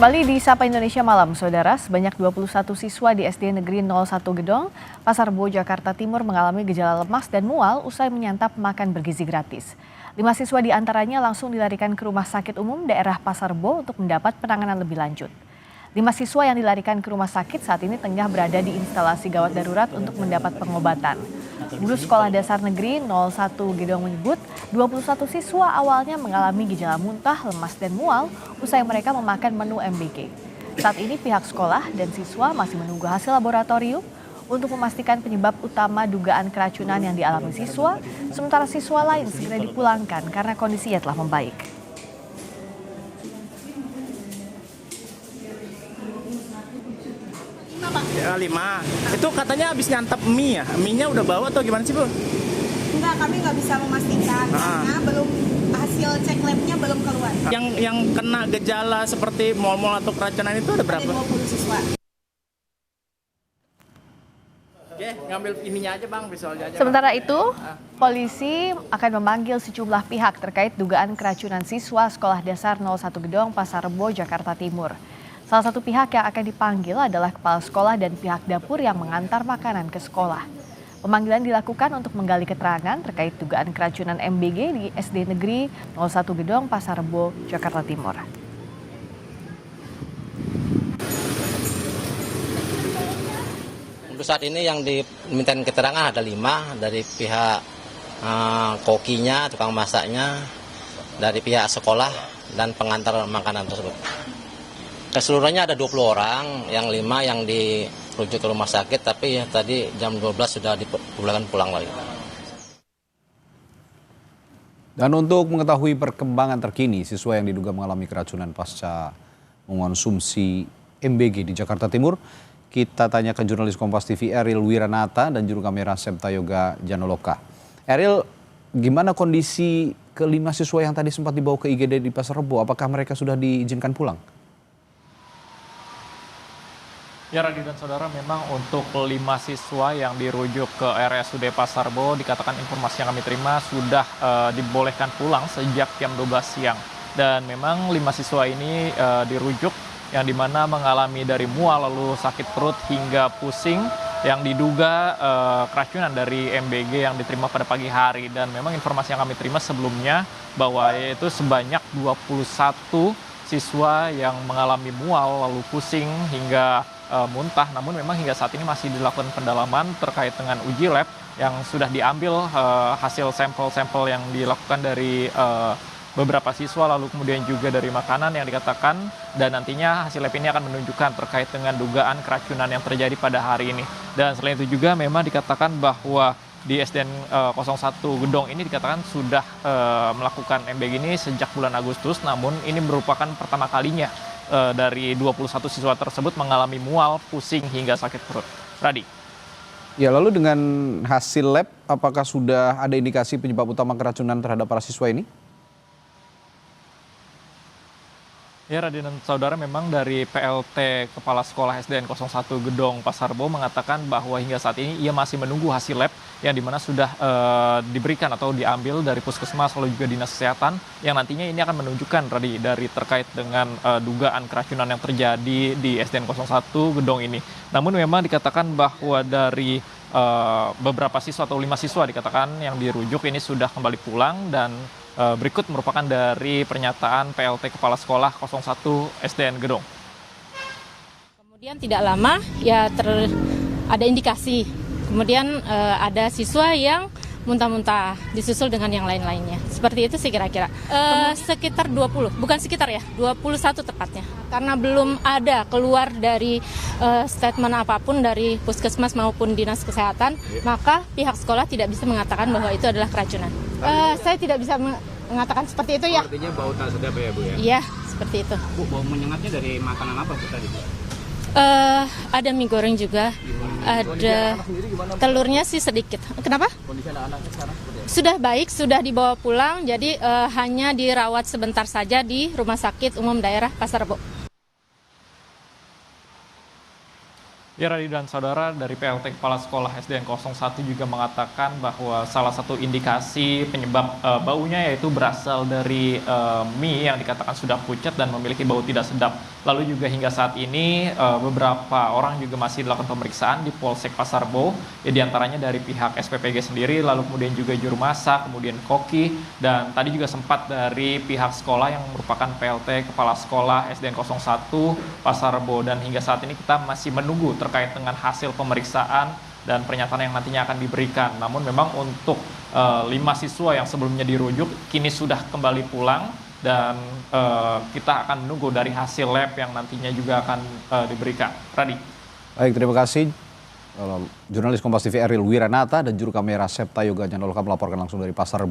Kembali di Sapa Indonesia Malam, Saudara. Sebanyak 21 siswa di SD Negeri 01 Gedong, Pasar Rebo, Jakarta Timur mengalami gejala lemas dan mual usai menyantap makan bergizi gratis. 5 siswa di antaranya langsung dilarikan ke Rumah Sakit Umum Daerah Pasar Rebo untuk mendapat penanganan lebih lanjut. 5 siswa yang dilarikan ke rumah sakit saat ini tengah berada di instalasi gawat darurat untuk mendapat pengobatan. Guru Sekolah Dasar Negeri 01 Gedong menyebut 21 siswa awalnya mengalami gejala muntah, lemas, dan mual usai mereka memakan menu MBG. Saat ini pihak sekolah dan siswa masih menunggu hasil laboratorium untuk memastikan penyebab utama dugaan keracunan yang dialami siswa, sementara siswa lain segera dipulangkan karena kondisinya telah membaik. Ya, 5. Itu katanya habis nyantap mie ya? Mie-nya udah bawa atau gimana sih, Bu? Enggak, kami nggak bisa memastikan karena belum hasil cek labnya belum keluar. Yang kena gejala seperti mual-mual atau keracunan itu ada berapa? Ada 20 siswa. Oke, ngambil ininya aja Bang, visualnya aja. Sementara itu, polisi akan memanggil sejumlah pihak terkait dugaan keracunan siswa Sekolah Dasar 01 Gedong, Pasar Rebo, Jakarta Timur. Salah satu pihak yang akan dipanggil adalah kepala sekolah dan pihak dapur yang mengantar makanan ke sekolah. Pemanggilan dilakukan untuk menggali keterangan terkait dugaan keracunan MBG di SD Negeri 01 Gedong, Pasar Rebo, Jakarta Timur. Untuk saat ini yang dimintain keterangan ada 5 dari pihak kokinya, tukang masaknya, dari pihak sekolah dan pengantar makanan tersebut. Keseluruhannya ada 20 orang, yang 5 yang dirujuk ke rumah sakit, tapi ya, tadi jam 12 sudah diperbolehkan pulang lagi. Dan untuk mengetahui perkembangan terkini siswa yang diduga mengalami keracunan pasca mengonsumsi MBG di Jakarta Timur, kita tanya ke jurnalis Kompas TV Eril Wiranata dan juru kamera Septa Yoga Janoloka. Eril, gimana kondisi ke-5 siswa yang tadi sempat dibawa ke IGD di Pasar Rebo? Apakah mereka sudah diizinkan pulang? Ya, Radi dan Saudara, memang untuk 5 siswa yang dirujuk ke RSUD Pasar Rebo, dikatakan informasi yang kami terima sudah dibolehkan pulang sejak jam 12 siang. Dan memang 5 siswa ini dirujuk yang dimana mengalami dari mual, lalu sakit perut hingga pusing yang diduga keracunan dari MBG yang diterima pada pagi hari. Dan memang informasi yang kami terima sebelumnya bahwa yaitu sebanyak 21 siswa yang mengalami mual, lalu pusing hingga muntah, namun memang hingga saat ini masih dilakukan pendalaman terkait dengan uji lab yang sudah diambil hasil sampel-sampel yang dilakukan dari beberapa siswa, lalu kemudian juga dari makanan yang dikatakan, dan nantinya hasil lab ini akan menunjukkan terkait dengan dugaan keracunan yang terjadi pada hari ini. Dan selain itu juga memang dikatakan bahwa di SDN 01 Gedong ini dikatakan sudah melakukan MBG ini sejak bulan Agustus, namun ini merupakan pertama kalinya dari 21 siswa tersebut mengalami mual, pusing, hingga sakit perut. Radi. Ya, lalu dengan hasil lab, apakah sudah ada indikasi penyebab utama keracunan terhadap para siswa ini? Ya, Radi dan Saudara, memang dari PLT Kepala Sekolah SDN 01 Gedong Pasar Rebo mengatakan bahwa hingga saat ini ia masih menunggu hasil lab yang dimana sudah diberikan atau diambil dari Puskesmas lalu juga Dinas Kesehatan yang nantinya ini akan menunjukkan, Radi, dari terkait dengan dugaan keracunan yang terjadi di SDN 01 Gedong ini. Namun memang dikatakan bahwa dari beberapa siswa atau 5 siswa dikatakan yang dirujuk ini sudah kembali pulang, dan berikut merupakan dari pernyataan PLT Kepala Sekolah 01 SDN Gedong. Kemudian tidak lama ya ada indikasi, kemudian ada siswa yang muntah-muntah disusul dengan yang lain-lainnya. Seperti itu sih kira-kira. Sekitar 20, bukan sekitar ya, 21 tepatnya. Karena belum ada keluar dari statement apapun dari Puskesmas maupun Dinas Kesehatan, maka pihak sekolah tidak bisa mengatakan bahwa itu adalah keracunan. Saya tidak bisa mengatakan seperti itu ya. Artinya bau tak sedap ya, Bu ya? Iya, seperti itu. Bu, bau menyengatnya dari makanan apa Bu tadi? Ada mie goreng juga, ada telurnya sih sedikit. Kenapa? Kondisi anak-anaknya sekarang seperti apa? Sudah baik, sudah dibawa pulang, jadi hanya dirawat sebentar saja di Rumah Sakit Umum Daerah Pasar Rebo. Ya, Radi dan saudara, dari PLT Kepala Sekolah SDN 01 juga mengatakan bahwa salah satu indikasi penyebab baunya yaitu berasal dari mie yang dikatakan sudah pucat dan memiliki bau tidak sedap. Lalu juga hingga saat ini beberapa orang juga masih dilakukan pemeriksaan di Polsek Pasar Bo, ya diantaranya dari pihak SPPG sendiri, lalu kemudian juga juru masak, kemudian koki, dan tadi juga sempat dari pihak sekolah yang merupakan PLT Kepala Sekolah SDN 01 Pasar Bo, dan hingga saat ini kita masih menunggu terkait dengan hasil pemeriksaan dan pernyataan yang nantinya akan diberikan. Namun memang untuk 5 siswa yang sebelumnya dirujuk kini sudah kembali pulang, dan kita akan menunggu dari hasil lab yang nantinya juga akan diberikan. Radi. Baik, terima kasih. Jurnalis Kompas TV Ariel Wiranata dan juru kamera Septa Yoga Nyanolka melaporkan langsung dari Pasar Bo.